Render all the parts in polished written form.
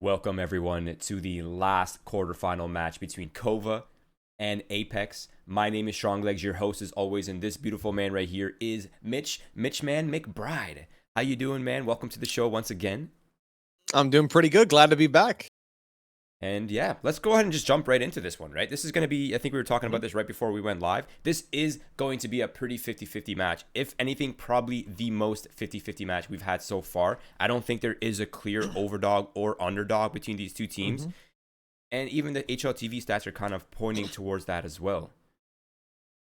Welcome everyone to the last quarterfinal match between KOVA and Apeks. My name is Stronglegs, your host as always, and this beautiful man right here is Mitchman McBride. How you doing, man? Welcome to the show once again. I'm doing pretty good. Glad to be back. And yeah, let's go ahead and just jump right into this one, right? This is going to be, I think we were talking about this right before we went live. This is going to be a pretty 50-50 match. If anything, probably the most 50-50 match we've had so far. I don't think there is a clear overdog or underdog between these two teams. And even the HLTV stats are kind of pointing towards that as well.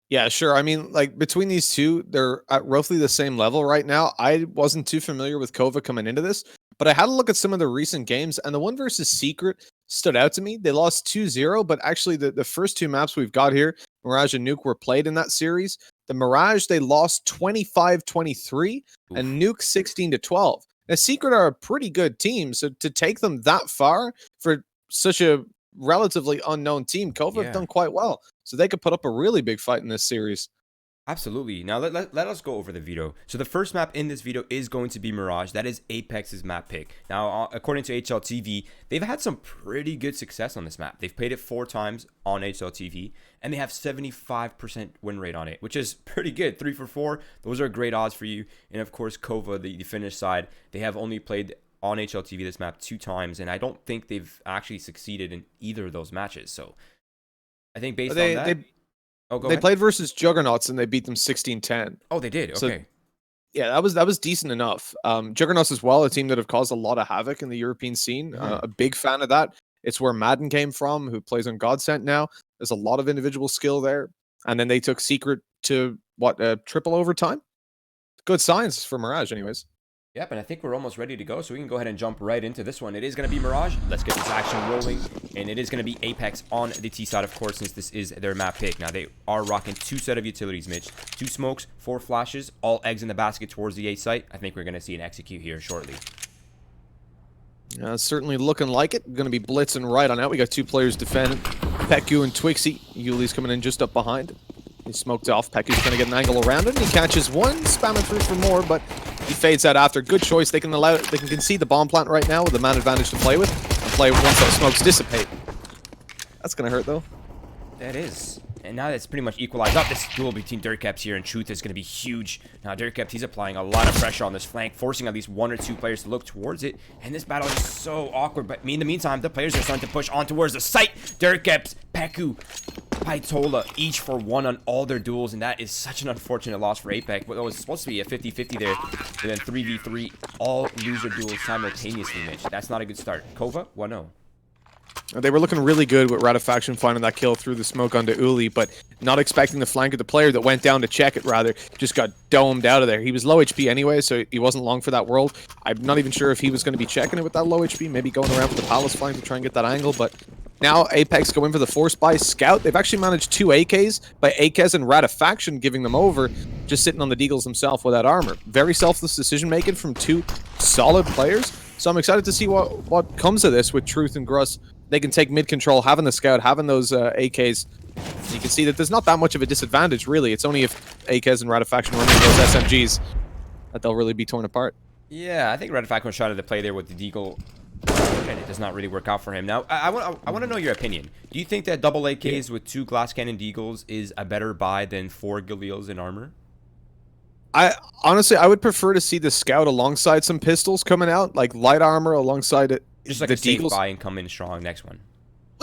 Yeah, sure. I mean, like between these two, they're at roughly the same level right now. I wasn't too familiar with KOVA coming into this, but I had a look at some of the recent games, and the one versus Secret stood out to me. They lost 2-0, but actually the first two maps we've got here, Mirage and Nuke, were played in that series. The Mirage, they lost 25-23, and Nuke 16-12. Now, Secret are a pretty good team, so to take them that far for such a relatively unknown team, KOVA have done quite well. So they could put up a really big fight in this series. Absolutely. Now let us go over the veto. So the first map in this veto is going to be Mirage. That is Apex's map pick. Now, according to HLTV, they've had some pretty good success on this map. They've played it 4 times on HLTV, and they have 75% win rate on it, which is pretty good. 3 for 4. Those are great odds for you. And of course, KOVA, the Finnish side, they have only played on HLTV this map 2 times, and I don't think they've actually succeeded in either of those matches. So I think based on that... They played versus Juggernauts and they beat them 16-10. Oh, they did? Okay. So, yeah, that was decent enough. Juggernauts as well, a team that have caused a lot of havoc in the European scene. A big fan of that. It's where Madden came from, who plays on Godsent now. There's a lot of individual skill there. And then they took Secret to, triple overtime? Good signs for Mirage anyways. Yep, and I think we're almost ready to go, so we can go ahead and jump right into this one. It is going to be Mirage. Let's get this action rolling, and it is going to be Apeks on the T side, of course, since this is their map pick. Now, they are rocking 2 set of utilities, Mitch. 2 smokes, 4 flashes, all eggs in the basket towards the A site. I think we're going to see an execute here shortly. Certainly looking like it. Going to be blitzing right on out. We got 2 players defending. Peku and Twixie. Yuli's coming in just up behind. He smoked off. Peku's trying to get an angle around it, and he catches one, spamming through for more, but he fades out after. Good choice. They can concede the bomb plant right now with the man advantage to play with, and play once those smokes dissipate. That's gonna hurt though. That is. And now that's pretty much equalized up. This duel between Dirtcaps here and Truth is going to be huge. Now, Dirtcaps, he's applying a lot of pressure on this flank, forcing at least 1 or 2 players to look towards it. And this battle is so awkward. But in the meantime, the players are starting to push on towards the site. Dirtcaps, Peku, Paitola, each for 1 on all their duels. And that is such an unfortunate loss for Apeks. But it was supposed to be a 50-50 there. And then 3v3, all loser duels simultaneously, Mitch. That's not a good start. KOVA, 1-0. They were looking really good with Ratifaction finding that kill through the smoke onto Uli, but not expecting the flank of the player that went down to check it, rather. Just got domed out of there. He was low HP anyway, so he wasn't long for that world. I'm not even sure if he was going to be checking it with that low HP, maybe going around with the Palace flank to try and get that angle, but now Apeks go in for the force by Scout. They've actually managed 2 AKs by Akez and Ratifaction giving them over, just sitting on the Deagles himself without armor. Very selfless decision-making from 2 solid players, so I'm excited to see what comes of this with Truth and Gruss. They can take mid-control, having the Scout, having those AKs. You can see that there's not that much of a disadvantage, really. It's only if Akez and Ratifaction run into those SMGs that they'll really be torn apart. Yeah, I think Ratifaction was trying to play there with the Deagle, and it does not really work out for him. Now, I want to know your opinion. Do you think that double AKs with 2 glass cannon Deagles is a better buy than 4 Galils in armor? Honestly, I would prefer to see the Scout alongside some pistols coming out, like light armor alongside it. Just like the safe buy and come in strong next one.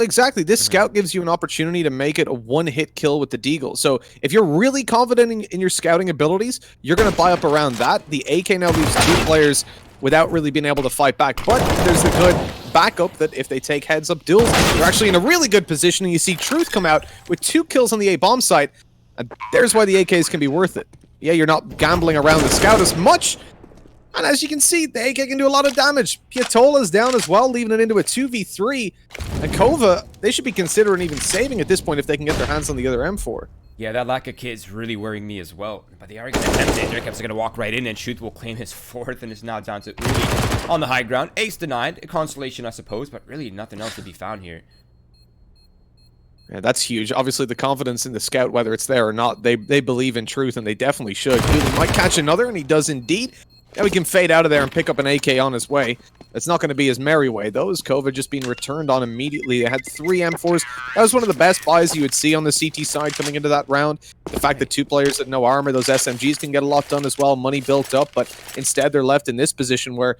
Exactly. This Scout gives you an opportunity to make it a 1-hit kill with the Deagle. So if you're really confident in your scouting abilities, you're going to buy up around that. The AK now leaves 2 players without really being able to fight back. But there's the good backup that if they take heads-up duels, they're actually in a really good position. And you see Truth come out with 2 kills on the A-bomb site. And there's why the AKs can be worth it. Yeah, you're not gambling around the Scout as much. And as you can see, the AK can do a lot of damage. Piatola's down as well, leaving it into a 2v3. And KOVA, they should be considering even saving at this point if they can get their hands on the other M4. Yeah, that lack of kit is really worrying me as well. But they are going to attempt it. Dirtcaps are going to walk right in, and Truth will claim his 4th, and it's now down to Uli on the high ground. Ace denied. A consolation, I suppose, but really nothing else to be found here. Yeah, that's huge. Obviously, the confidence in the Scout, whether it's there or not, they believe in Truth, and they definitely should. Uli might catch another, and he does indeed. Now we can fade out of there and pick up an AK on his way. It's not going to be his merry way, though, as KOVA just being returned on immediately. They had 3 M4s. That was one of the best buys you would see on the CT side coming into that round. The fact that 2 players at no armor, those SMGs can get a lot done as well, money built up, but instead they're left in this position where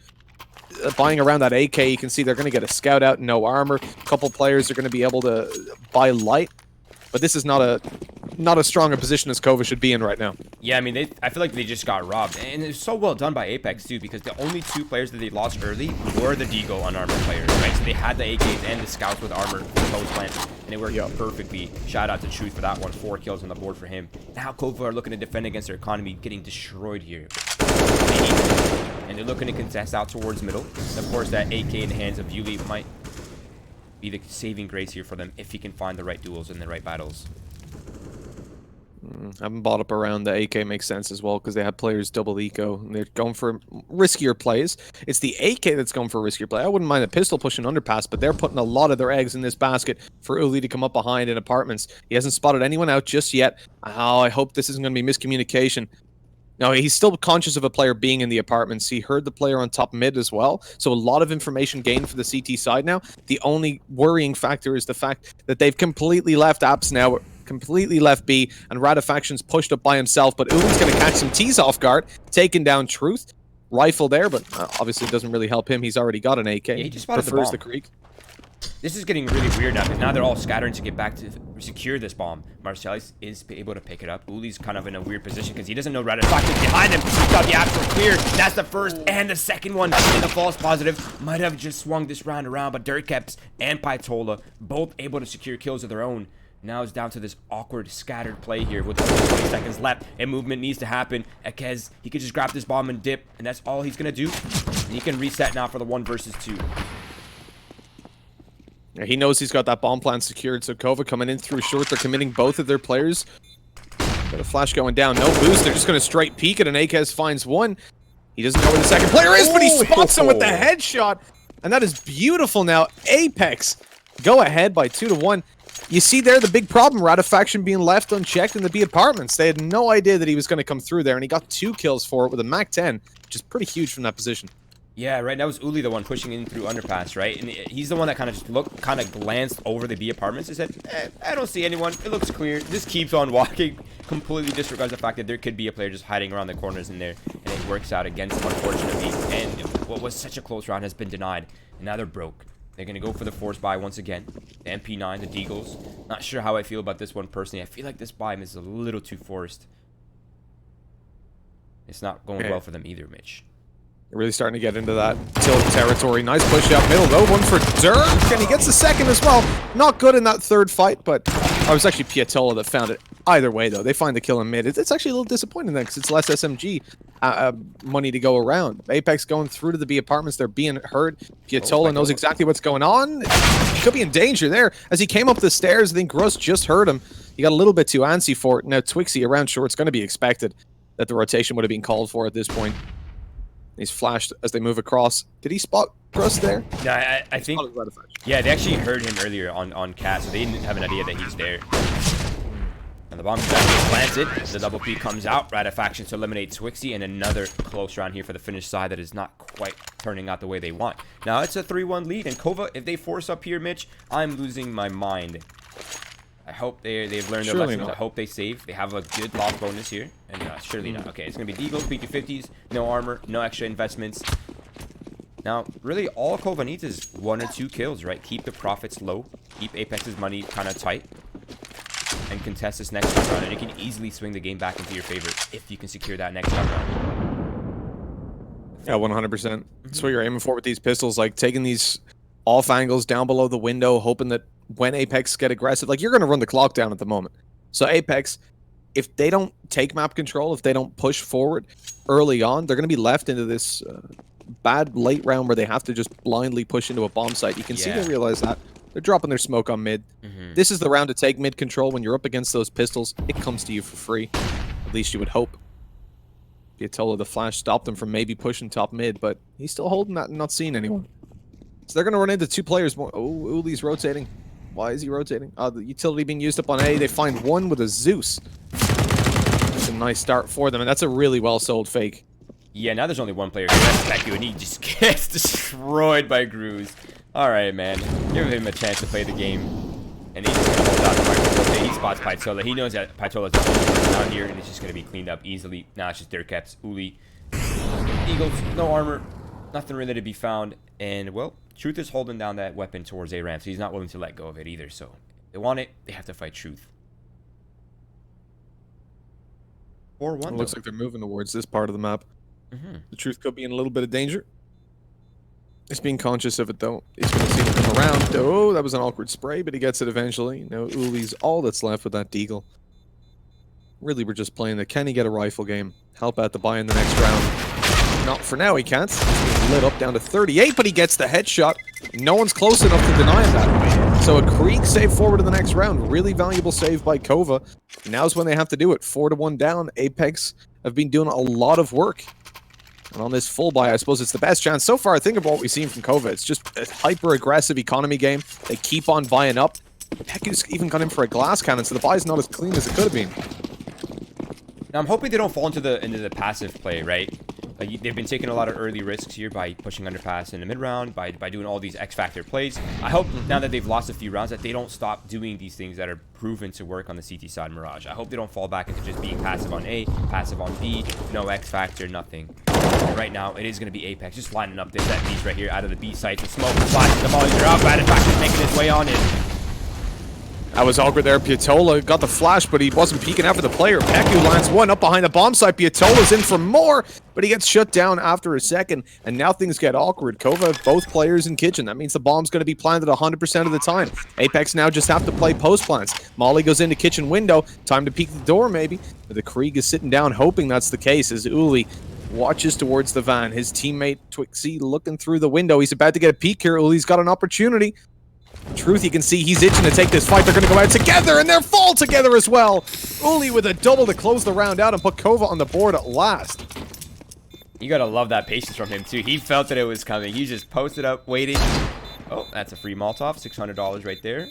buying around that AK, you can see they're going to get a scout out, no armor. A couple players are going to be able to buy light, but this is not as strong a position as KOVA should be in right now. Yeah, I mean, I feel like they just got robbed. And it's so well done by Apeks, too, because the only 2 players that they lost early were the Deagle unarmored players, right? So they had the AKs and the scouts with armor post plant, and it worked perfectly. Shout out to Truth for that one. 4 kills on the board for him. Now KOVA are looking to defend against their economy, getting destroyed here. And they're looking to contest out towards middle. And of course, that AK in the hands of Yuli might be the saving grace here for them if he can find the right duels and the right battles. Having bought up around the AK makes sense as well because they have players double eco and they're going for riskier plays. It's the AK that's going for a riskier play. I wouldn't mind a pistol pushing underpass, but they're putting a lot of their eggs in this basket for Uli to come up behind in apartments. He hasn't spotted anyone out just yet. Oh, I hope this isn't going to be miscommunication. No, he's still conscious of a player being in the apartments. He heard the player on top mid as well. So a lot of information gained for the CT side now. The only worrying factor is the fact that they've completely left Apps now, completely left B, and Radifaction's pushed up by himself. But Uli's going to catch some T's off guard, taking down Truth. Rifle there, but obviously it doesn't really help him. He's already got an AK. Yeah, he just spotted prefers the the Creek. This is getting really weird now because now they're all scattering to get back to secure this bomb. Marcellis is able to pick it up. Uli's kind of in a weird position because he doesn't know Radifaction's behind him. He's got the actual clear. That's the first and the second one in the false positive. Might have just swung this round around, but Dirtcaps and Pytola both able to secure kills of their own. Now it's down to this awkward scattered play here with 20 seconds left and movement needs to happen. Ekez, he could just grab this bomb and dip, and that's all he's going to do. And he can reset now for the 1 versus 2. Yeah, he knows he's got that bomb plan secured, so KOVA coming in through short. They're committing both of their players. Got a flash going down. No boost. They're just going to straight peek it, and Akez finds one. He doesn't know where the second player is, but he spots him with the headshot. And that is beautiful now. Apeks go ahead by 2-1. You see there the big problem, Ratifaction being left unchecked in the B apartments. They had no idea that he was going to come through there, and he got 2 kills for it with a MAC-10, which is pretty huge from that position. Yeah, right. That was Uli, the one pushing in through underpass, right? And he's the one that kind of just glanced over the B apartments and said, I don't see anyone. It looks clear. Just keeps on walking. Completely disregards the fact that there could be a player just hiding around the corners in there. And it works out against him, unfortunately. And what was such a close round has been denied. And now they're broke. They're going to go for the force buy once again. The MP9, the Deagles. Not sure how I feel about this one personally. I feel like this buy is a little too forced. It's not going well for them either, Mitch. They're really starting to get into that tilt territory. Nice push out middle, though. One for Dirk, and he gets the second as well. Not good in that third fight, but it was actually Piatola that found it. Either way, though, they find the kill in mid. It's actually a little disappointing then, because it's less SMG money to go around. Apeks going through to the B apartments. They're being hurt. Piatola knows exactly what's going on. He could be in danger there. As he came up the stairs, I think Gross just heard him. He got a little bit too antsy for it. Now, Twixie around short, it's going to be expected that the rotation would have been called for at this point. He's flashed as they move across. Did he spot Gross there? Yeah, I think. Yeah, they actually heard him earlier on Cat, so they didn't have an idea that he's there. And the bomb is planted. The double P comes out. Ratifaction to eliminate Twixie, and another close round here for the Finnish side that is not quite turning out the way they want. Now it's a 3-1 lead, and KOVA, if they force up here, Mitch, I'm losing my mind. I hope they've learned their lessons. I hope they save. They have a good loss bonus here. And surely not. Okay, it's going to be Deagles, P250s, no armor, no extra investments. Now, really, all KOVA needs is 1 or 2 kills, right? Keep the profits low. Keep Apex's money kind of tight. And contest this next round. And it can easily swing the game back into your favor if you can secure that next round. Yeah, 100%. That's what you're aiming for with these pistols. Like, taking these off angles down below the window, hoping that when Apeks get aggressive, like, you're going to run the clock down at the moment. So Apeks, if they don't take map control, if they don't push forward early on, they're going to be left into this bad late round where they have to just blindly push into a bomb site. You can see they realize that. They're dropping their smoke on mid. This is the round to take mid control. When you're up against those pistols, it comes to you for free. At least you would hope. Piatola, the flash, stopped them from maybe pushing top mid, but he's still holding that and not seeing anyone. So they're going to run into 2 players more. Oh, Uli's rotating. Why is he rotating? The utility being used up on A. They find one with a Zeus. That's a nice start for them, and that's a really well-sold fake. Yeah, now there's only one player here. That's Beku, and he just gets destroyed by Grooze. All right, man. Give him a chance to play the game. And he's just going to hold out the microphone. He spots Pytola. He knows that Pytola's the only person down here, and it's just going to be cleaned up easily. Now it's just Dirtcaps, Uli. Eagles, no armor. Nothing really to be found. And, well, Truth is holding down that weapon towards A-Ramp, so he's not willing to let go of it either. So, if they want it, they have to fight Truth. 4-1. Looks like they're moving towards this part of the map. The Truth could be in a little bit of danger. He's being conscious of it, though. He's going to see him come around. Oh, that was an awkward spray, but he gets it eventually. Now Uli's all that's left with that Deagle. Really, we're just playing the can he get a rifle game. Help out the buy in the next round. Not for now, he can't. He's being lit up down to 38, but he gets the headshot. No one's close enough to deny him that. So a Krieg save forward in the next round. Really valuable save by KOVA. Now's when they have to do it. 4-1 down. Apeks have been doing a lot of work. And on this full buy, I suppose it's the best chance. So far, I think of what we've seen from KOVA. It's just a hyper-aggressive economy game. They keep on buying up. Peku's even gone in for a glass cannon, so the buy's not as clean as it could have been. Now, I'm hoping they don't fall into the passive play, right? Like, they've been taking a lot of early risks here by pushing underpass in the mid-round, by doing all these X-Factor plays. I hope now that they've lost a few rounds that they don't stop doing these things that are proven to work on the CT side Mirage. I hope they don't fall back into just being passive on A, passive on B, no X-Factor, nothing. And right now, it is going to be Apeks just lining up this at least right here out of the B site. The smoke, the flash, the mollies are up. X-Factor's making his way on in. That was awkward there. Piatola got the flash, but he wasn't peeking after the player. Peku lands one up behind the bomb site. Piatola's in for more, but he gets shut down after a second, and now things get awkward. KOVA, both players in kitchen. That means the bomb's going to be planted 100% of the time. Apeks now just have to play post plants. Molly goes into kitchen window. Time to peek the door, maybe. But the Krieg is sitting down, hoping that's the case, as Uli watches towards the van. His teammate, Twixie, looking through the window. He's about to get a peek here. Uli's got an opportunity. Truth, you can see he's itching to take this fight. They're going to go out together, and they're fall together as well. Uli with a double to close the round out and put KOVA on the board at last. You got to love that patience from him, too. He felt that it was coming. He just posted up, waiting. Oh, that's a free Molotov. $600 right there.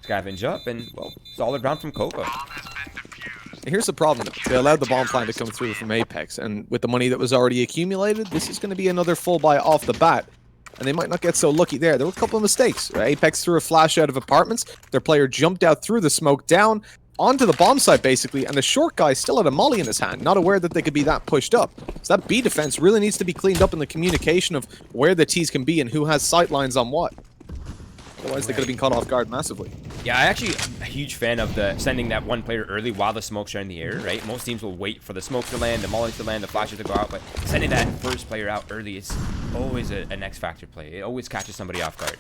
Scavenge up, and, well, solid round from KOVA. Here's the problem. They allowed the bomb plan to come through from Apeks, and with the money that was already accumulated, this is going to be another full buy off the bat. And they might not get so lucky there. There were a couple of mistakes. Apeks threw a flash out of apartments. Their player jumped out through the smoke down onto the bomb site, basically, and the short guy still had a molly in his hand, not aware that they could be that pushed up. So that B defense really needs to be cleaned up in the communication of where the T's can be and who has sight lines on what. Otherwise, they could have been caught off guard massively. Yeah, I actually am a huge fan of the sending that one player early while the smokes are in the air, right? Most teams will wait for the smokes to land, the mollies to land, the flashes to go out, but sending that first player out early is always an X-Factor play. It always catches somebody off guard.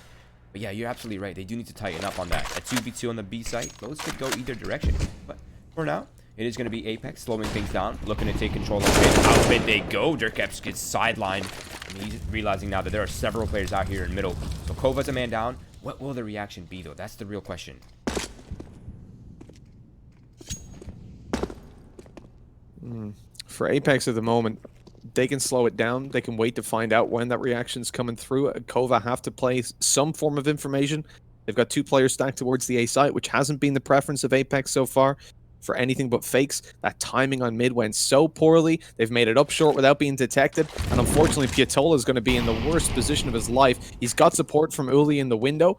But yeah, you're absolutely right. They do need to tighten up on that. A 2v2 on the B site, those could go either direction. But for now, it is going to be Apeks slowing things down, looking to take control of it. Out mid they go. Dirtcaps gets sidelined. And he's realizing now that there are several players out here in middle. So KOVA's a man down. What will the reaction be, though? That's the real question. For Apeks at the moment, they can slow it down. They can wait to find out when that reaction's coming through. KOVA have to play some form of information. They've got two players stacked towards the A site, which hasn't been the preference of Apeks so far. For anything but fakes, that timing on mid went so poorly. They've made it up short without being detected, and unfortunately Piatola is going to be in the worst position of his life. He's got support from Uli in the window,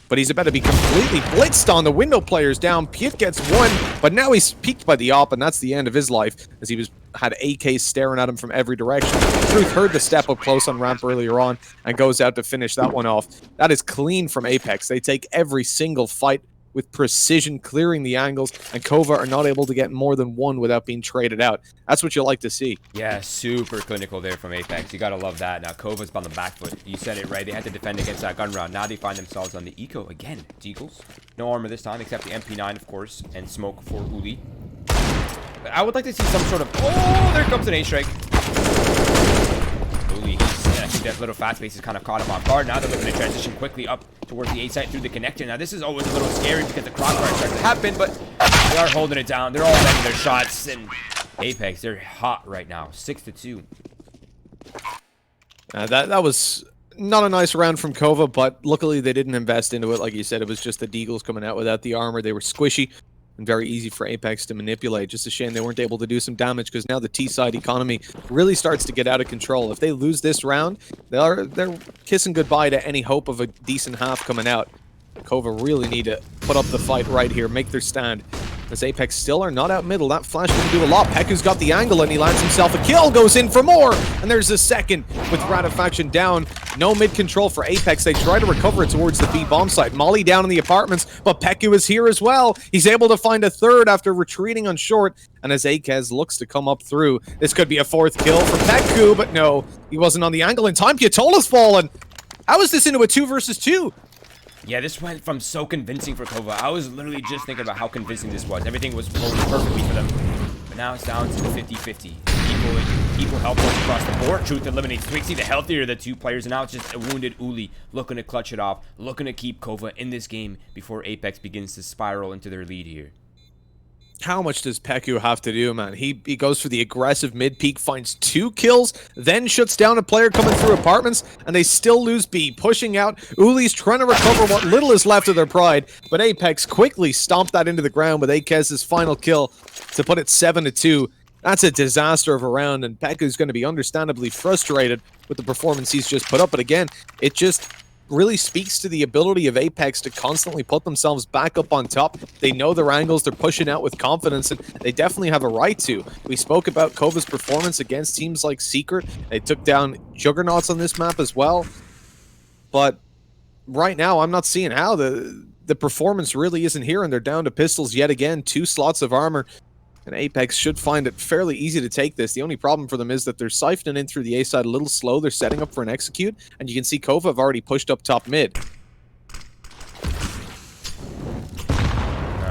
but he's about to be completely blitzed on. The window player's down. Piet gets one, but now he's peaked by the op, and that's the end of his life, as he had AKs staring at him from every direction. Truth heard the step up close on ramp earlier on and goes out to finish that one off. That is clean from Apeks. They take every single fight with precision, clearing the angles, and KOVA are not able to get more than one without being traded out. That's what you like to see. Yeah, super clinical there from Apeks. You gotta love that. Now KOVA's on the back foot. You said it right. They had to defend against that gun round. Now they find themselves on the eco again. Deagles. No armor this time, except the MP9, of course, and smoke for Uli. But I would like to see some sort of... Oh, there comes an A-strike. Uli, I think that little fast space has kind of caught him off guard. Now they're looking to transition quickly up towards the A site through the connector. Now this is always a little scary because the crossfire starts to happen, but they are holding it down. They're all landing their shots, and Apeks, they're hot right now, 6-2. That was not a nice round from KOVA, but luckily they didn't invest into it. Like you said, it was just the Deagles coming out without the armor. They were squishy. and very easy for Apeks to manipulate. Just a shame they weren't able to do some damage, because now the T-side economy really starts to get out of control. If they lose this round, they're kissing goodbye to any hope of a decent half coming out. KOVA really need to put up the fight right here, make their stand. As Apeks still are not out middle. That flash didn't do a lot. Peku's got the angle and he lands himself a kill, goes in for more, and there's a second with Ratifaction down. No mid control for Apeks. They try to recover it towards the B bomb site. Molly down in the apartments, but Peku is here as well. He's able to find a third after retreating on short, and as Akez looks to come up through, this could be a fourth kill for Peku, but no, he wasn't on the angle in time. Piatola's fallen. How is this into a 2 versus 2? Yeah, this went from so convincing for KOVA. I was literally just thinking about how convincing this was. Everything was flowing perfectly for them. But now it's down to 50-50. Equal health points across the board. Truth eliminates Twixie, the healthier of the two players. And now it's just a wounded Uli looking to clutch it off, looking to keep KOVA in this game before Apeks begins to spiral into their lead here. How much does Peku have to do, man? He goes for the aggressive mid-peak, finds 2 kills, then shuts down a player coming through apartments, and they still lose B. Pushing out, Uli's trying to recover what little is left of their pride, but Apeks quickly stomped that into the ground with Akez's final kill to put it 7-2. That's a disaster of a round, and Peku's going to be understandably frustrated with the performance he's just put up. But again, it just really speaks to the ability of Apeks to constantly put themselves back up on top. They know their angles, they're pushing out with confidence, and they definitely have a right to. We spoke about KOVA's performance against teams like Secret. They took down Juggernauts on this map as well. But right now, I'm not seeing how. The performance really isn't here, and they're down to pistols yet again. 2 slots of armor. And Apeks should find it fairly easy to take this. The only problem for them is that they're siphoning in through the A side a little slow. They're setting up for an execute, and you can see KOVA have already pushed up top mid.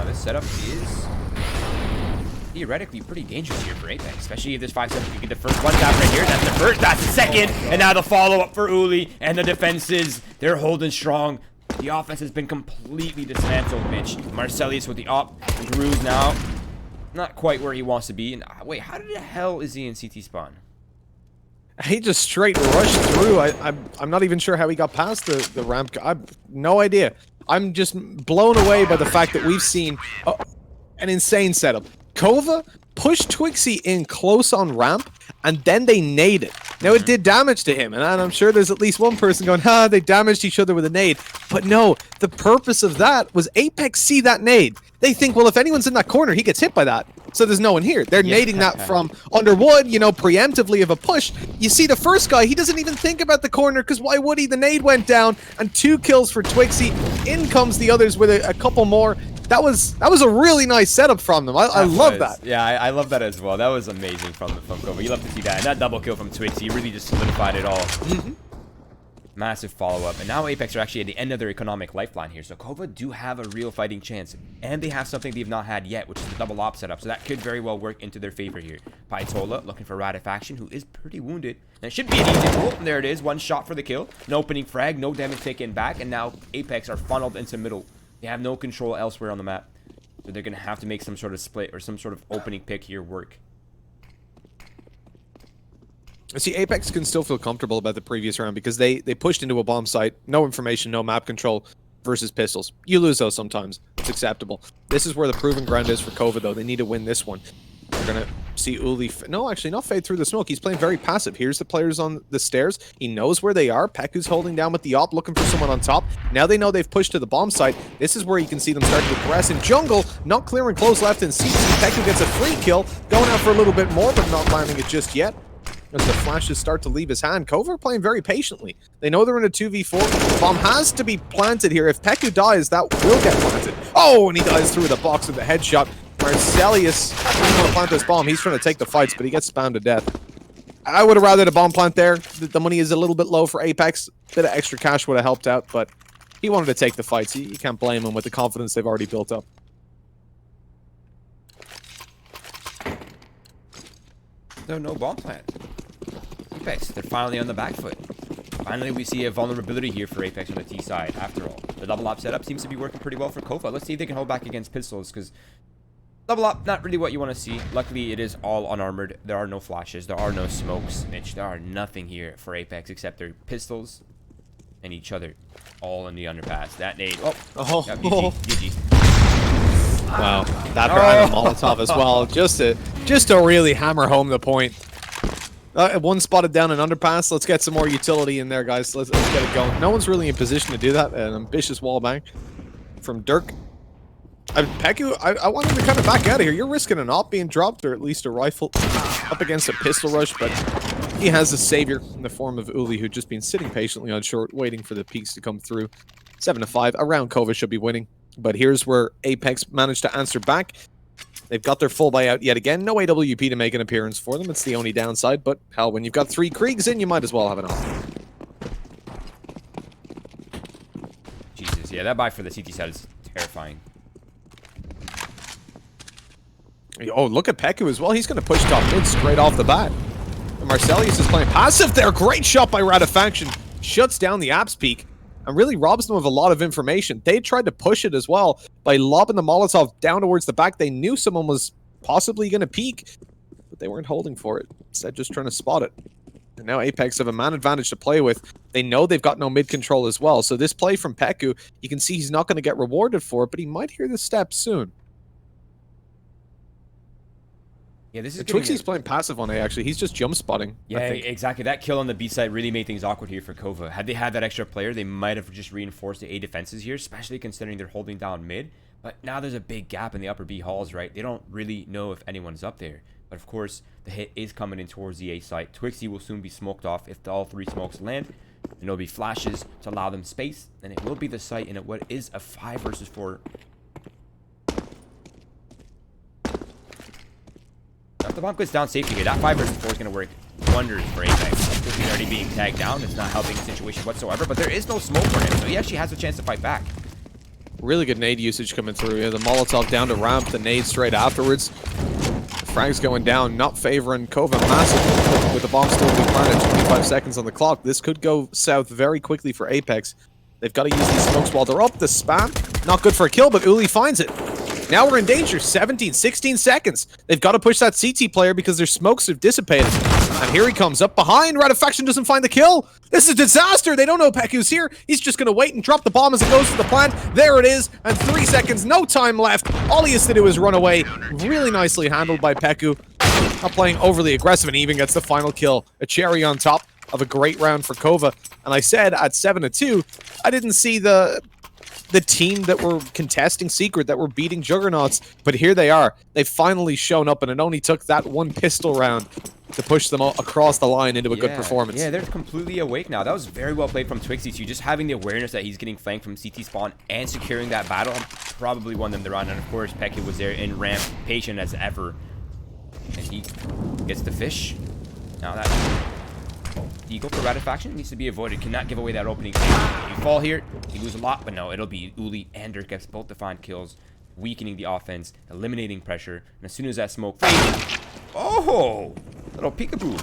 This setup is theoretically pretty dangerous here for Apeks, especially if this 5-7 can get the first one tap right here. That's the first, that's the second, and now the follow-up for Uli, and the defenses, they're holding strong. The offense has been completely dismantled, Mitch. Marcelius with the op, Gru's now not quite where he wants to be. And wait, how the hell is he in CT spawn? He just straight rushed through. I'm not even sure how he got past the ramp. I've no idea. I'm just blown away by the fact that we've seen an insane setup. KOVA pushed Twixie in close on ramp, and then they nade it. Now, it did damage to him, and I'm sure there's at least one person going, they damaged each other with a nade. But no, the purpose of that was Apeks see that nade. They think, well, if anyone's in that corner, he gets hit by that. So there's no one here. They're nading that from underwood, you know, preemptively of a push. You see the first guy, he doesn't even think about the corner, because why would he? The nade went down, and 2 kills for Twixie. In comes the others with a couple more. That was a really nice setup from them. I love that. Yeah, I love that as well. That was amazing from KOVA. You love to see that. And that double kill from Twixie really just solidified it all. Massive follow-up. And now Apeks are actually at the end of their economic lifeline here. So KOVA do have a real fighting chance. And they have something they've not had yet, which is the double op setup. So that could very well work into their favor here. Piatola looking for Ratifaction, who is pretty wounded. And it should be an easy pull. And there it is. 1 shot for the kill. No opening frag. No damage taken back. And now Apeks are funneled into middle. They have no control elsewhere on the map. So they're going to have to make some sort of split or some sort of opening pick here work. See, Apeks can still feel comfortable about the previous round because they pushed into a bomb site, no information, no map control, versus pistols. You lose those sometimes. It's acceptable. This is where the proving ground is for KOVA, though. They need to win this one. We're going to see Uli... No, actually, not fade through the smoke. He's playing very passive. Here's the players on the stairs. He knows where they are. Peku's holding down with the op, looking for someone on top. Now they know they've pushed to the bomb site. This is where you can see them start to progress in jungle. Not clearing close left in CT. Peku gets a free kill. Going out for a little bit more, but not landing it just yet. As the flashes start to leave his hand, KOVA are playing very patiently. They know they're in a 2v4. Bomb has to be planted here. If Peku dies, that will get planted. Oh, and he dies through the box with the headshot. Marcelius doesn't want to plant this bomb. He's trying to take the fights, but he gets spammed to death. I would have rather the bomb plant there. The money is a little bit low for Apeks. A bit of extra cash would have helped out, but he wanted to take the fights. You can't blame him with the confidence they've already built up. No bomb plant. Apeks, they're finally on the back foot. Finally, we see a vulnerability here for Apeks on the T side, after all. The double op setup seems to be working pretty well for KOVA. Let's see if they can hold back against pistols, because double op, not really what you want to see. Luckily, it is all unarmored. There are no flashes. There are no smokes, Mitch. There are nothing here for Apeks except their pistols and each other, all in the underpass. That nade. Oh, yeah, GG. Wow, that behind a Molotov as well, just to really hammer home the point. One spotted down an underpass. Let's get some more utility in there, guys. Let's get it going. No one's really in position to do that. An ambitious wallbang from Dirk. Peku, I want him to kind of back out of here. You're risking an op being dropped, or at least a rifle up against a pistol rush, but he has a savior in the form of Uli, who'd just been sitting patiently on short, waiting for the peaks to come through. 7-5. Around KOVA should be winning. But here's where Apeks managed to answer back. They've got their full buyout yet again. No AWP to make an appearance for them. It's the only downside. But hell, when you've got 3 Kriegs in, you might as well have an op. Jesus, yeah, that buy for the CT side is terrifying. Oh, look at Peku as well. He's going to push top mid straight off the bat. And Marcelius is playing passive there. Great shot by Ratifaction. Shuts down the Apps peak and really robs them of a lot of information. They tried to push it as well by lobbing the Molotov down towards the back. They knew someone was possibly going to peek, but they weren't holding for it. Instead, just trying to spot it. And now Apeks have a man advantage to play with. They know they've got no mid control as well. So this play from Peku, you can see he's not going to get rewarded for it, but he might hear the steps soon. Yeah, this is Twixie's playing passive on A, actually. He's just jump spotting. Yeah, exactly. That kill on the B side really made things awkward here for KOVA. Had they had that extra player, they might have just reinforced the A defenses here, especially considering they're holding down mid. But now there's a big gap in the upper B halls, right? They don't really know if anyone's up there. But of course, the hit is coming in towards the A site. Twixie will soon be smoked off if all 3 smokes land. And there'll be flashes to allow them space. And it will be the site in what is a 5 versus 4. If the bomb goes down safely here, that 5 versus 4 is going to work wonders for Apeks. He's already being tagged down. It's not helping the situation whatsoever, but there is no smoke for him, so he actually has a chance to fight back. Really good nade usage coming through. Yeah, the Molotov down to ramp, the nade straight afterwards. The frag's going down, not favoring KOVA massively, with the bomb still being planted. 25 seconds on the clock. This could go south very quickly for Apeks. They've got to use these smokes while they're up. The spam, not good for a kill, but Uli finds it. Now we're in danger. 17, 16 seconds. They've got to push that CT player because their smokes have dissipated. And here he comes up behind. Ratifaction doesn't find the kill. This is a disaster. They don't know Peku's here. He's just going to wait and drop the bomb as it goes to the plant. There it is. And 3 seconds. No time left. All he has to do is run away. Really nicely handled by Peku. Not playing overly aggressive, and he even gets the final kill. A cherry on top of a great round for KOVA. And I said at 7-2, I didn't see the team that were contesting Secret, that were beating Juggernauts, but here they are. They've finally shown up, and it only took that 1 pistol round to push them across the line into a good performance. Yeah, they're completely awake now. That was very well played from Twixie too. Just having the awareness that he's getting flanked from CT spawn and securing that battle probably won them the round. And of course, Peku was there in ramp, patient as ever. And he gets the fish. Now that Eagle for Ratifaction needs to be avoided. Cannot give away that opening kill. You fall here, you lose a lot, but no, it'll be Uli and Dirk gets both defined kills, weakening the offense, eliminating pressure, and as soon as that smoke fades, oh, little peekaboo.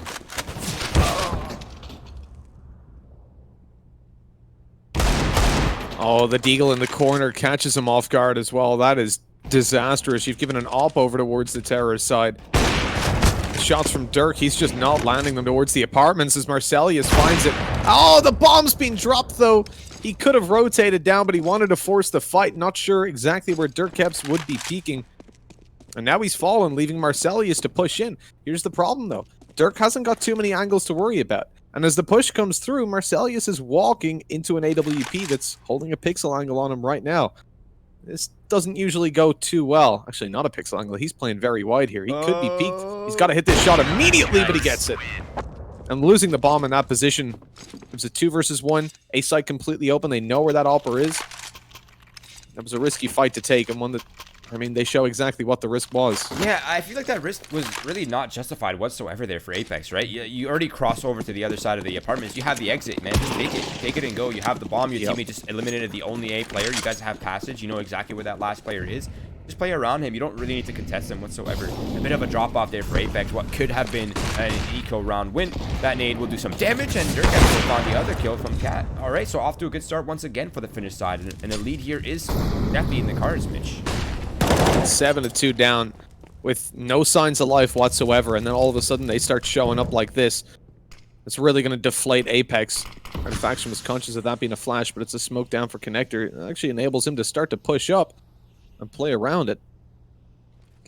Oh, the Deagle in the corner catches him off guard as well. That is disastrous. You've given an op over towards the terrorist side. Shots from Dirk, he's just not landing them towards the apartments as Marcelius finds it. Oh, the bomb's being dropped though. He could have rotated down, but he wanted to force the fight. Not sure exactly where Dirk Keps would be peeking. And now he's fallen, leaving Marcelius to push in. Here's the problem though. Dirk hasn't got too many angles to worry about. And as the push comes through, Marcelius is walking into an AWP that's holding a pixel angle on him right now. This doesn't usually go too well. Actually, not a pixel angle. He's playing very wide here. He could be peaked. He's got to hit this shot immediately, but he gets it. And losing the bomb in that position. It's a 2 versus 1. A site completely open. They know where that AWPer is. That was a risky fight to take, and one that, I mean, they show exactly what the risk was. Yeah, I feel like that risk was really not justified whatsoever there for Apeks, right? You already cross over to the other side of the apartments. You have the exit, man. Just take it and go. You have the bomb. Your teammate just eliminated the only A player. You guys have passage. You know exactly where that last player is. Just play around him. You don't really need to contest him whatsoever. A bit of a drop off there for Apeks. What could have been an eco round win. That nade will do some damage, and Dirk has to find the other kill from Cat. All right, so off to a good start once again for the Finnish side, and the lead here is definitely in the cards, Mitch. 7-2 down with no signs of life whatsoever, and then all of a sudden they start showing up like this. It's really going to deflate Apeks. Faction was conscious of that being a flash, but it's a smoke down for Connector. It actually enables him to start to push up and play around it.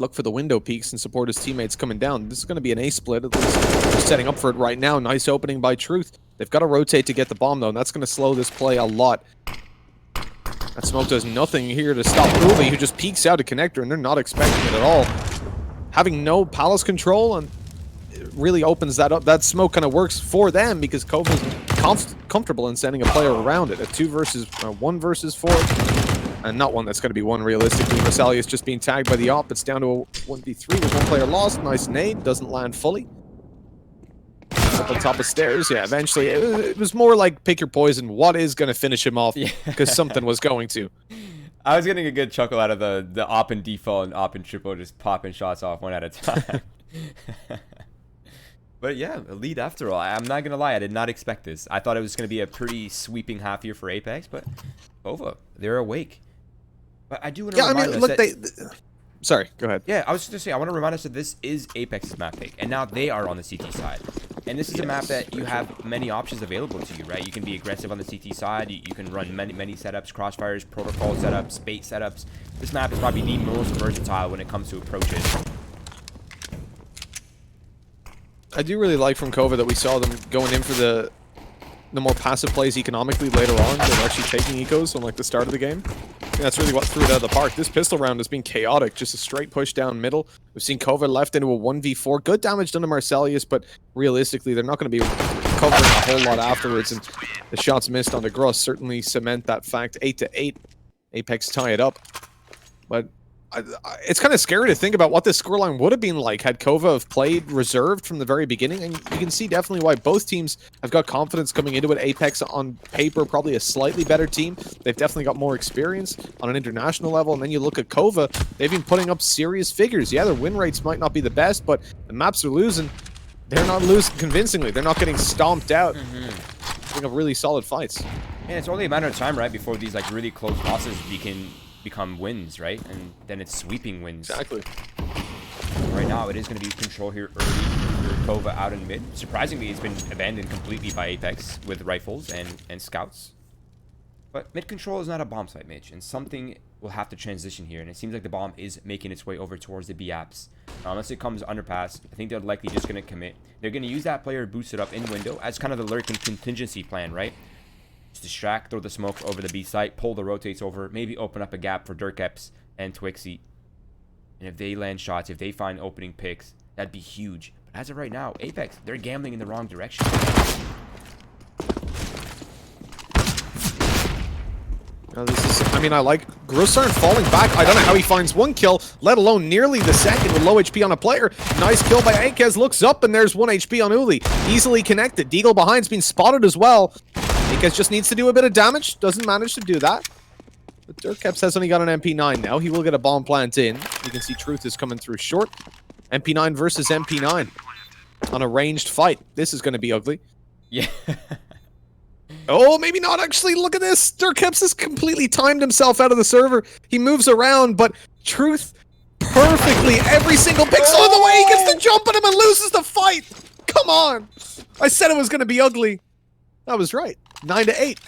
look for the window peaks and support his teammates coming down. This is going to be an A split. At least they're setting up for it right now. Nice opening by Truth. They've got to rotate to get the bomb, though, and that's going to slow this play a lot. That smoke does nothing here to stop Uli, who just peeks out a connector, and they're not expecting it at all. Having no palace control, and it really opens that up. That smoke kind of works for them because KOVA's comfortable in sending a player around it. A 1 versus 4. And not one that's going to be won realistically. Marcelli is just being tagged by the op. It's down to a 1v3 with one player lost. Nice nade. Doesn't land fully. Up on top of stairs. Yeah, eventually. It was more like pick your poison. What is going to finish him off? Because something was going to. I was getting a good chuckle out of the op and default and op and triple just popping shots off one at a time. But yeah, a lead after all. I'm not going to lie. I did not expect this. I thought it was going to be a pretty sweeping half year for Apeks, but KOVA, they're awake. But I do want to remind us that... Sorry, go ahead. Yeah, I was just going to say, I want to remind us that this is Apex's map pick, and now they are on the CT side. And this is a map that you have many options available to you, right? You can be aggressive on the CT side. You can run many setups, crossfires, protocol setups, bait setups. This map is probably the most versatile when it comes to approaches. I do really like from KOVA that we saw them going in for the more passive plays economically later on than actually taking ecos on like the start of the game. And that's really what threw it out of the park. This pistol round has been chaotic, just a straight push down middle. We've seen KOVA left into a 1v4. Good damage done to Marcellius, but realistically, they're not going to be covering a whole lot afterwards. And the shots missed on the Gross certainly cement that fact. 8-8. Apeks tie it up. But it's kind of scary to think about what this scoreline would have been like had KOVA have played reserved from the very beginning, and you can see definitely why both teams have got confidence coming into it. Apeks on paper probably a slightly better team. They've definitely got more experience on an international level, and then you look at KOVA, they've been putting up serious figures. Yeah, their win rates might not be the best, but the maps are losing. They're not losing convincingly. They're not getting stomped out. Putting up really solid fights. And it's only a matter of time, right, before these like really close losses become wins, right? And then it's sweeping wins. Exactly. Right now, it is going to be control here early for KOVA out in mid. Surprisingly, it's been abandoned completely by Apeks with rifles and scouts. But mid control is not a bomb site, Mitch, and something will have to transition here. And it seems like the bomb is making its way over towards the B apps. Unless it comes underpass, I think they're likely just going to commit. They're going to use that player boosted up in window as kind of the lurking contingency plan, right? Just distract, throw the smoke over the B site, pull the rotates over, maybe open up a gap for Dirkeps and Twixie. And if they land shots, if they find opening picks, that'd be huge. But as of right now, Apeks, they're gambling in the wrong direction. I mean, I like Grossarn falling back. I don't know how he finds one kill, let alone nearly the second with low HP on a player. Nice kill by Akez, looks up, and there's 1 HP on Uli. Easily connected. Deagle behind's been spotted as well. Akez just needs to do a bit of damage. Doesn't manage to do that. But Dirkeps has only got an MP9 now. He will get a bomb plant in. You can see Truth is coming through short. MP9 versus MP9 on a ranged fight. This is going to be ugly. Yeah. Oh, maybe not actually. Look at this. Dirkeps has completely timed himself out of the server. He moves around, but Truth perfectly every single pixel of the way. He gets the jump on him and loses the fight. Come on. I said it was going to be ugly. I was right. 9-8.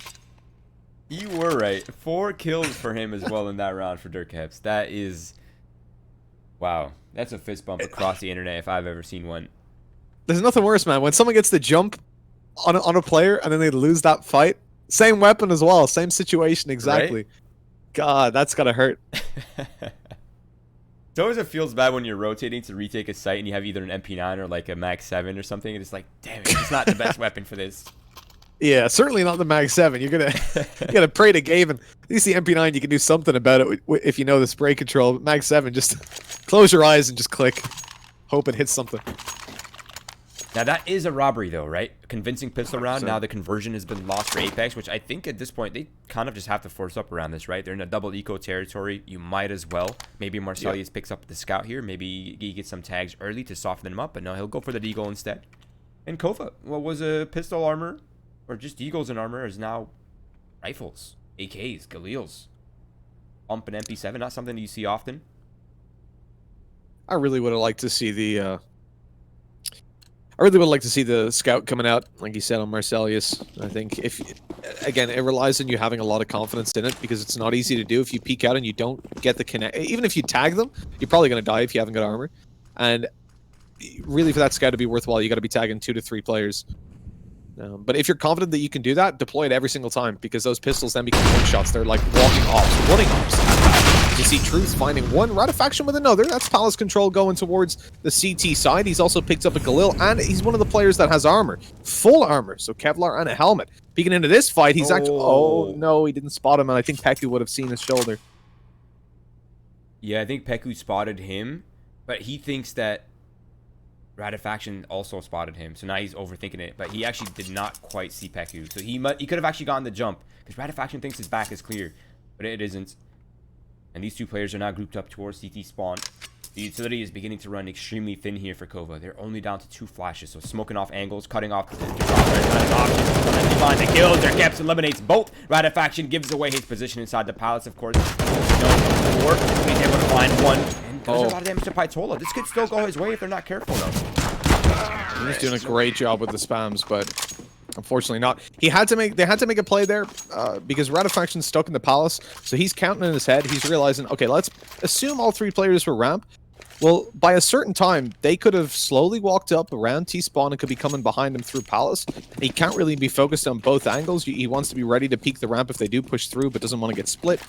You were right. 4 kills for him as well in that round for Dirkeps. That is... Wow. That's a fist bump across the internet if I've ever seen one. There's nothing worse, man. When someone gets the jump on a player and then they lose that fight. Same weapon as well. Same situation exactly. Right? God, that's gotta hurt. It's always it feels bad when you're rotating to retake a site and you have either an MP9 or like a Mag 7 or something. And it's like, damn it, it's not the best weapon for this. Yeah, certainly not the Mag 7. You gotta pray to Gavin. At least the MP9 you can do something about it if you know the spray control. Mag 7, just close your eyes and just click. Hope it hits something. Now that is a robbery though, right? A convincing pistol round. Now the conversion has been lost for Apeks, which I think at this point they kind of just have to force up around this, right? They're in a double eco territory. You might as well. Maybe Marcellius picks up the scout here. Maybe he gets some tags early to soften him up, but no, he'll go for the deagle instead. And KOVA, what was a pistol armor or just deagles and armor is now rifles, AKs, Galils, pump and MP7. Not something you see often. I really would have liked to see the I really would like to see the scout coming out, like you said, on Marcelius. I think if, again, it relies on you having a lot of confidence in it because it's not easy to do if you peek out and you don't get the connect. Even if you tag them, you're probably going to die if you haven't got armor. And really, for that scout to be worthwhile, you got to be tagging 2 to 3 players. But if you're confident that you can do that, deploy it every single time because those pistols then become one shots. They're like walking ops, running ops. You see Truth finding one Ratifaction with another. That's Palace Control going towards the CT side. He's also picked up a Galil, and he's one of the players that has armor. Full armor, so Kevlar and a helmet. Peeking into this fight, he's actually... Oh, no, he didn't spot him, and I think Peku would have seen his shoulder. Yeah, I think Peku spotted him, but he thinks that Ratifaction also spotted him, so now he's overthinking it. But he actually did not quite see Peku, so he could have actually gotten the jump because Ratifaction thinks his back is clear, but it isn't. And these two players are now grouped up towards CT spawn. The utility is beginning to run extremely thin here for KOVA. They're only down to 2 flashes, so smoking off angles, cutting off the options. And they find the kills. Their Keps eliminates both. Ratifaction gives away his position inside the palace, of course. No work. He's able to find one. And does a lot of damage to Pytola. This could still go his way if they're not careful, though. He's doing a great job with the spams, but unfortunately not. They had to make a play there because Ratifaction's stuck in the palace, so he's counting in his head. He's realizing, okay, let's assume all 3 players were ramp. Well, by a certain time, they could have slowly walked up around T-spawn and could be coming behind him through Palace. He can't really be focused on both angles. He wants to be ready to peek the ramp if they do push through, but doesn't want to get split.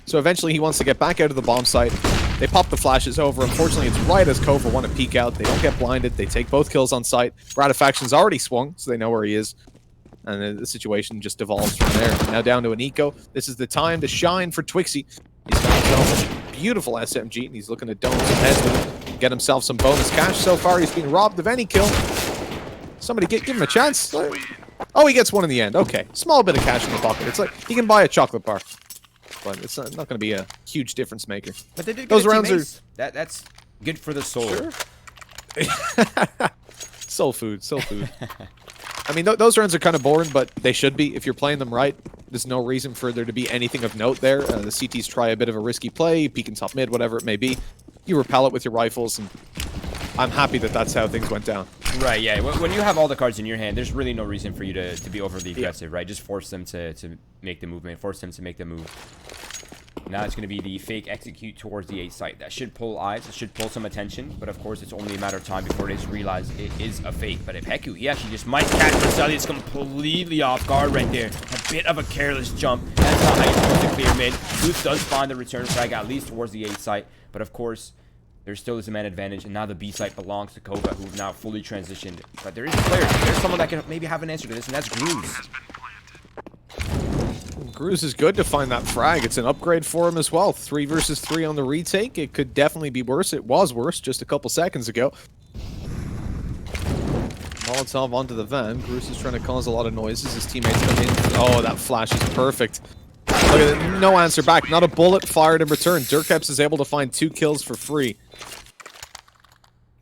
So eventually he wants to get back out of the bomb site. They pop the flashes over. Unfortunately, it's right as KOVA want to peek out. They don't get blinded. They take both kills on site. Ratifaction's already swung, so they know where he is. And the situation just devolves from there. Now down to an eco. This is the time to shine for Twixie. He's got himself a beautiful SMG, and he's looking to dome some heads with it. Get himself some bonus cash. So far, he's been robbed of any kill. Somebody give him a chance. Oh, he gets one in the end. Okay, small bit of cash in the pocket. It's like he can buy a chocolate bar, but it's not going to be a huge difference maker. But they did get those rounds are that's good for the soul. Sure. Soul food, soul food. I mean, those rounds are kind of boring, but they should be if you're playing them right. There's no reason for there to be anything of note there. The CTs try a bit of a risky play, peek in top mid, whatever it may be. You repel it with your rifles, and I'm happy that that's how things went down. Right, yeah. When you have all the cards in your hand, there's really no reason for you to be overly aggressive, right? Just force them to make the movement, force them to make the move. Now it's going to be the fake execute towards the A site. That should pull eyes. It should pull some attention. But, of course, it's only a matter of time before it is realized it is a fake. But if Peku, he actually just might catch Marcelius completely off guard right there. A bit of a careless jump. That's not how you're supposed to clear mid. Booth does find the return frag, at least towards the A site. But, of course, there still is a man advantage. And now the B site belongs to KOVA, who've now fully transitioned. But there is a player. There's someone that can maybe have an answer to this, and that's Gruze. Gruze is good to find that frag. It's an upgrade for him as well. 3 versus 3 on the retake. It could definitely be worse. It was worse just a couple seconds ago. Molotov onto the van. Gruze is trying to cause a lot of noises. His teammates come in. Oh, that flash is perfect. Look at it. No answer back. Not a bullet fired in return. Dirkeps is able to find 2 kills for free.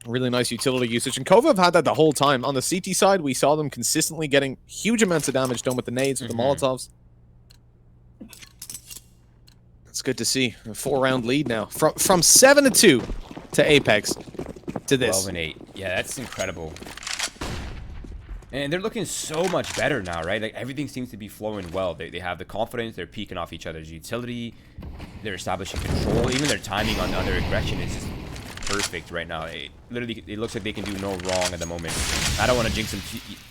Really nice utility usage. And KOVA have had that the whole time. On the CT side, we saw them consistently getting huge amounts of damage done with the nades, with the Molotovs. It's good to see. A 4-round lead now. From 7-2 to Apeks to this. 12-8. Yeah, that's incredible. And they're looking so much better now, right? Like, everything seems to be flowing well. They have the confidence. They're peeking off each other's utility. They're establishing control. Even their timing on their aggression is just perfect right now. It looks like they can do no wrong at the moment. I don't want to jinx them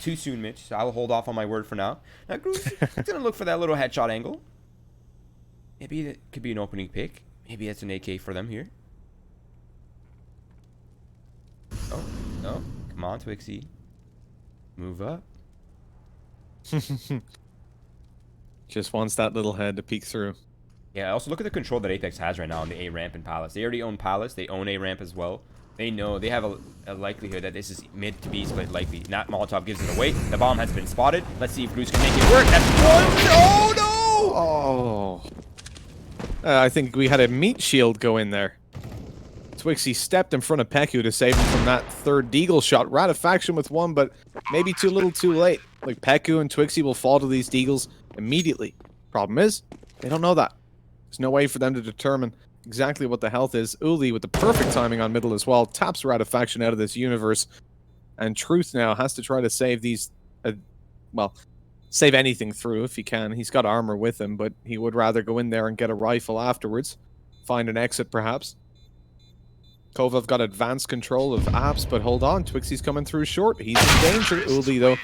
too soon, Mitch, so I'll hold off on my word for now. Now, Gruze is going to look for that little headshot angle. Maybe it could be an opening pick. Maybe it's an AK for them here. Oh, no. Come on, Twixie. Move up. Just wants that little head to peek through. Yeah, also look at the control that Apeks has right now on the A ramp and Palace. They already own Palace. They own A ramp as well. They know they have a likelihood that this is mid to B split likely. Not Molotov gives it away. The bomb has been spotted. Let's see if Gruze can make it work. That's one. Oh, no! Oh. I think we had a meat shield go in there. Twixie stepped in front of Peku to save him from that 3rd deagle shot. Ratifaction with 1, but maybe too little too late. Like, Peku and Twixie will fall to these deagles immediately. Problem is, they don't know that. There's no way for them to determine exactly what the health is. Uli with the perfect timing on middle as well. Taps Ratifaction out of this universe. And Truth now has to try to save these, well, save anything through if he can. He's got armor with him, but he would rather go in there and get a rifle afterwards. Find an exit, perhaps. KOVA have got advanced control of Apps, but hold on. Twixie's coming through short. He's in danger. Uli, though,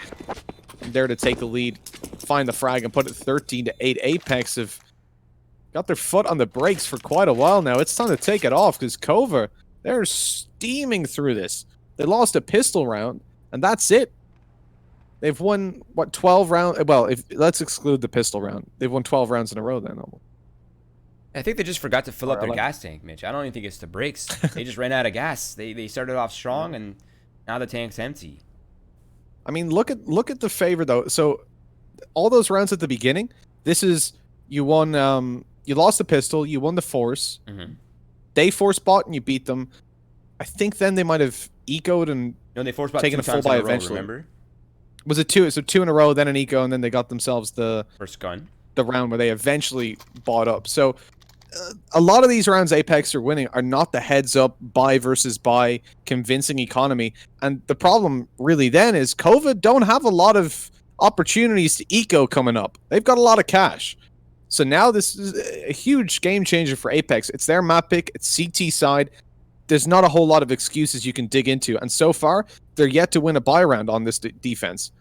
there to take the lead, find the frag, and put it 13-8. Apeks have got their foot on the brakes for quite a while now. It's time to take it off, because KOVA, they're steaming through this. They lost a pistol round, and that's it. They've won, what, 12 rounds? Well, let's exclude the pistol round. They've won 12 rounds in a row then. I think they just forgot to fill up their gas tank, Mitch. I don't even think it's the brakes. They just ran out of gas. They started off strong, and now the tank's empty. I mean, look at the favor, though. So, all those rounds at the beginning, this is, you won, you lost the pistol, you won the force. They force bought, and you beat them. I think then they might have ecoed and they force bought taken a full buy eventually. Remember? Was it two? So 2 in a row, then an eco, and then they got themselves the first gun. The round where they eventually bought up. So a lot of these rounds Apeks are winning are not the heads up buy versus buy convincing economy. And the problem really then is KOVA don't have a lot of opportunities to eco coming up. They've got a lot of cash. So now this is a huge game changer for Apeks. It's their map pick. It's CT side. There's not a whole lot of excuses you can dig into. And so far, they're yet to win a buy round on this defense.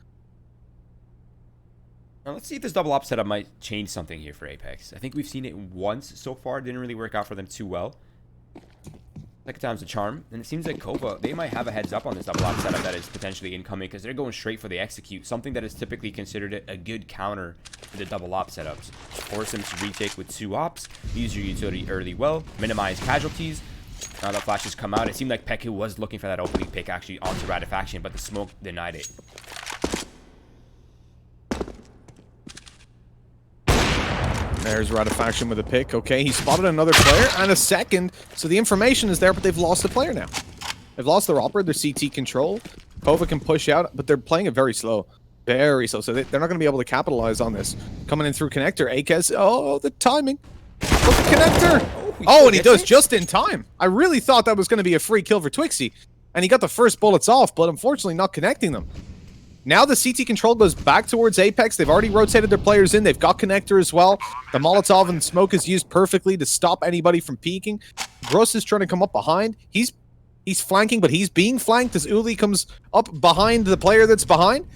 Now let's see if this double op setup might change something here for Apeks. I think we've seen it once so far. It didn't really work out for them too well. Second time's a charm. And it seems like KOVA, they might have a heads up on this double op setup that is potentially incoming, because they're going straight for the execute. Something that is typically considered a good counter to the double op setups. Force them to retake with 2 ops. Use your utility early well. Minimize casualties. Now that flashes come out, it seemed like Peku was looking for that opening pick actually onto Ratifaction, but the smoke denied it. There's Ratifaction with a pick. Okay, he spotted another player and a second. So the information is there, but they've lost the player now. They've lost their operator, their CT control. KOVA can push out, but they're playing it very slow. Very slow. So they're not going to be able to capitalize on this. Coming in through connector. Akez, oh, the timing. Look at connector. Oh, and he does just in time. I really thought that was going to be a free kill for Twixie. And he got the first bullets off, but unfortunately not connecting them. Now the CT control goes back towards Apeks. They've already rotated their players in. They've got connector as well. The Molotov and smoke is used perfectly to stop anybody from peeking. Gross is trying to come up behind. He's flanking, but he's being flanked as Uli comes up behind the player that's behind.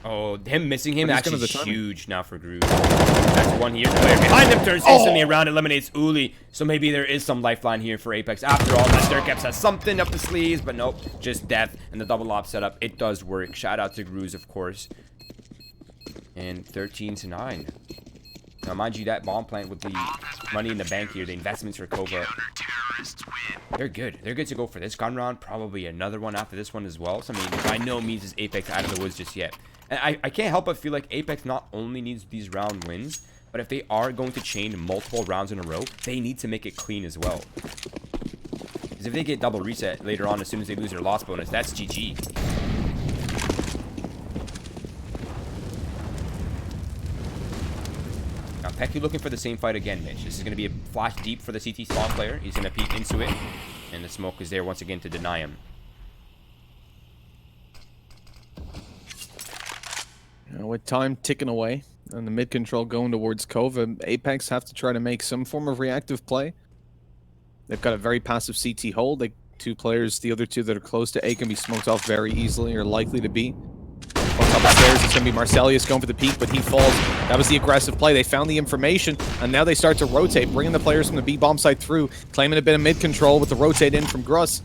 Oh, him missing him actually is huge now for Groove. That's one here. The player behind him turns instantly around, eliminates Uli. So maybe there is some lifeline here for Apeks. After all, that Sturcaps has something up the sleeves, but nope, just death. And the double op setup, it does work. Shout out to Grooves, of course. And 13-9. Now, mind you, that bomb plant with the money in the bank here, the investments for KOVA, they're good. They're good to go for this gun round. Probably another one after this one as well. So, I mean, by no means is Apeks out of the woods just yet. And I can't help but feel like Apeks not only needs these round wins, but if they are going to chain multiple rounds in a row, they need to make it clean as well. Because if they get double reset later on as soon as they lose their loss bonus, that's GG. Now, Peku looking for the same fight again, Mitch. This is going to be a flash deep for the CT spawn player. He's going to peek into it, and the smoke is there once again to deny him. With time ticking away and the mid control going towards KOVA, Apeks have to try to make some form of reactive play. They've got a very passive CT hold. Like 2 players, the other 2 that are close to A can be smoked off very easily, or likely to be. On top of the stairs, it's going to be Marcelius going for the peak, but he falls. That was the aggressive play. They found the information, and now they start to rotate, bringing the players from the B bomb site through, claiming a bit of mid control with the rotate in from Gruss.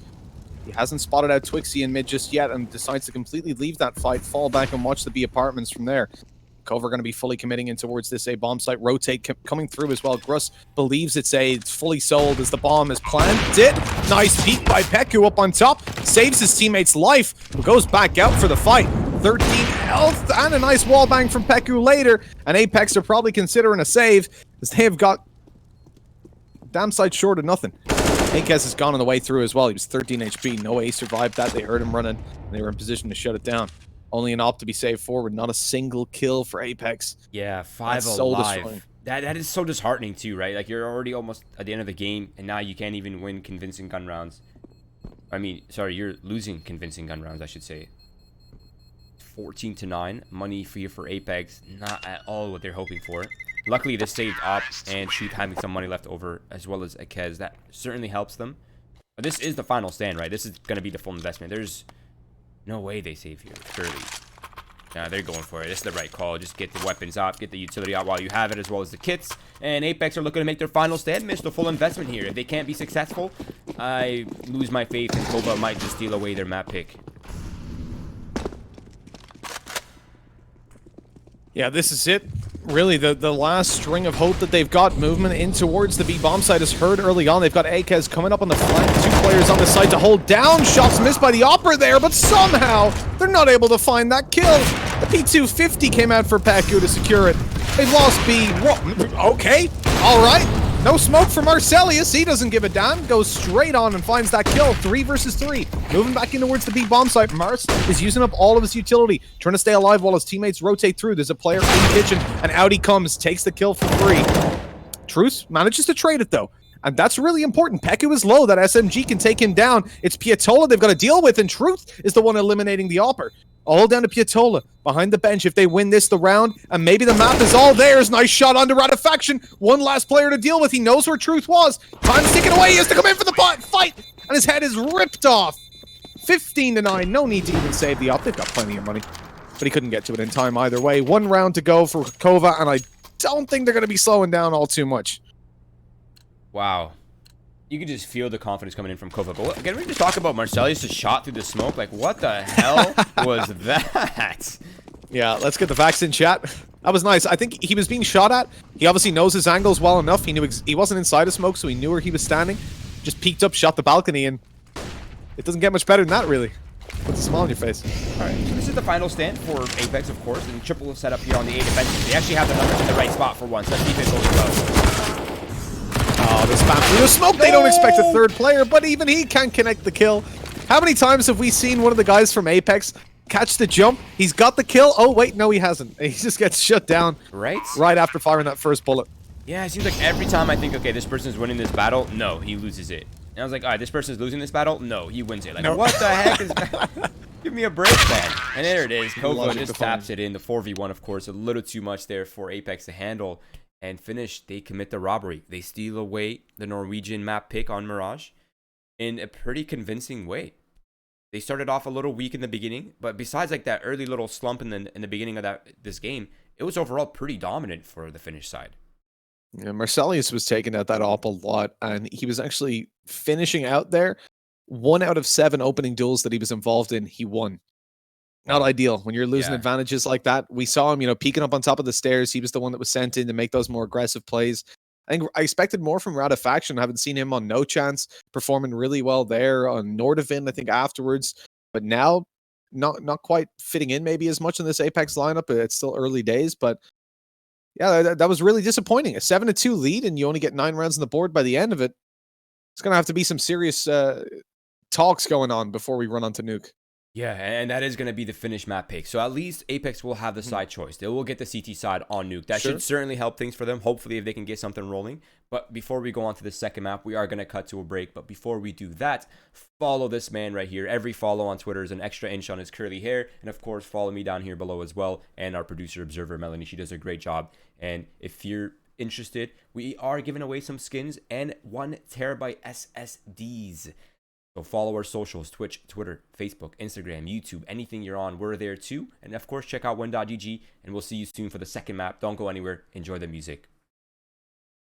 He hasn't spotted out Twixie in mid just yet and decides to completely leave that fight, fall back and watch the B apartments from there. KOVA are going to be fully committing in towards this A bomb site. Rotate coming through as well. Gruss believes it's fully sold as the bomb is planted. Nice peek by Peku up on top. Saves his teammate's life, who goes back out for the fight. 13 health and a nice wall bang from Peku later. And Apeks are probably considering a save as they have got damn sight short of nothing. Akez has gone on the way through as well. He was 13 HP. No A survived that. They heard him running, and they were in position to shut it down. Only an op to be saved forward. Not a single kill for Apeks. Yeah, 5 alive. That is so disheartening too, right? Like, you're already almost at the end of the game, and now you can't even win convincing gun rounds. I mean, sorry, you're losing convincing gun rounds, I should say. 14-9. Money for you for Apeks. Not at all what they're hoping for. Luckily, this saved Op and Truth having some money left over, as well as Akez. That certainly helps them. But this is the final stand, right? This is going to be the full investment. There's no way they save here, surely. Nah, they're going for it. This is the right call. Just get the weapons out, get the utility out while you have it, as well as the kits. And Apeks are looking to make their final stand, miss the full investment here. If they can't be successful, I lose my faith, and KOVA might just steal away their map pick. Yeah, this is it. Really, the last string of hope that they've got. Movement in towards the B bomb site is heard early on. They've got Akez coming up on the flank. 2 players on the side to hold down. Shots missed by the Opera there, but somehow they're not able to find that kill. The P250 came out for Paku to secure it. They've lost B. Okay, all right. No smoke for Marcelius. He doesn't give a damn. Goes straight on and finds that kill. 3 versus 3. Moving back in towards the B bomb site. Mars is using up all of his utility, trying to stay alive while his teammates rotate through. There's a player in the kitchen, and out he comes. Takes the kill for free. Truce manages to trade it, though. And that's really important. Peku is low. That SMG can take him down. It's Piatola they've got to deal with, and Truth is the one eliminating the Opper. All down to Piatola, behind the bench. If they win this the round, and maybe the map is all theirs. Nice shot onto Ratifaction. One last player to deal with. He knows where Truth was. Time's ticking away. He has to come in for the fight, and his head is ripped off. 15-9. No need to even save the Op. They've got plenty of money, but he couldn't get to it in time either way. 1 round to go for KOVA, and I don't think they're going to be slowing down all too much. Wow. You could just feel the confidence coming in from KOVA. But can we just talk about Marcelius' shot through the smoke? Like, what the hell was that? Yeah, let's get the facts in chat. That was nice. I think he was being shot at. He obviously knows his angles well enough. He knew he wasn't inside of smoke, so he knew where he was standing. Just peeked up, shot the balcony, and it doesn't get much better than that, really. Puts a smile on your face. All right, so this is the final stand for Apeks, of course, and triple set up here on the A defense. They actually have the numbers in the right spot for once. Let's keep it going well. Oh, this spam through the smoke. They don't expect a third player, but even he can't connect the kill. How many times have we seen one of the guys from Apeks catch the jump? He's got the kill. Oh, wait, no, he hasn't. He just gets shut down right after firing that first bullet. Yeah, it seems like every time I think, okay, this person's winning this battle, no, he loses it. And I was like, all right, this person's losing this battle, no, he wins it. Like, no. What the heck is that? Give me a break, man. And there it is. KOVA just taps it in. The 4v1, of course, a little too much there for Apeks to handle. And finish, they commit the robbery. They steal away the Norwegian map pick on Mirage in a pretty convincing way. They started off a little weak in the beginning, but besides like that early little slump in the beginning of this game, it was overall pretty dominant for the Finnish side. Yeah, Marcelius was taking out that op a lot, and he was actually finishing out there. 1 out of 7 opening duels that he was involved in, he won. Not ideal when you're losing advantages like that. We saw him, peeking up on top of the stairs. He was the one that was sent in to make those more aggressive plays. I think I expected more from Ratifaction. I haven't seen him on No Chance performing really well there on Nordavin, I think, afterwards. But now, not quite fitting in maybe as much in this Apeks lineup. It's still early days, but yeah, that was really disappointing. A 7-2 lead, and you only get 9 rounds on the board by the end of it. It's going to have to be some serious talks going on before we run onto Nuke. Yeah, and that is going to be the Finnish map pick. So at least Apeks will have the side choice. They will get the CT side on Nuke. That should certainly help things for them, hopefully, if they can get something rolling. But before we go on to the second map, we are going to cut to a break. But before we do that, follow this man right here. Every follow on Twitter is an extra inch on his curly hair. And of course, follow me down here below as well. And our producer, Observer Melanie, she does a great job. And if you're interested, we are giving away some skins and 1 terabyte SSDs. So follow our socials, Twitch, Twitter, Facebook, Instagram, YouTube, anything you're on, we're there too. And of course, check out 1.gg, and we'll see you soon for the second map. Don't go anywhere. Enjoy the music.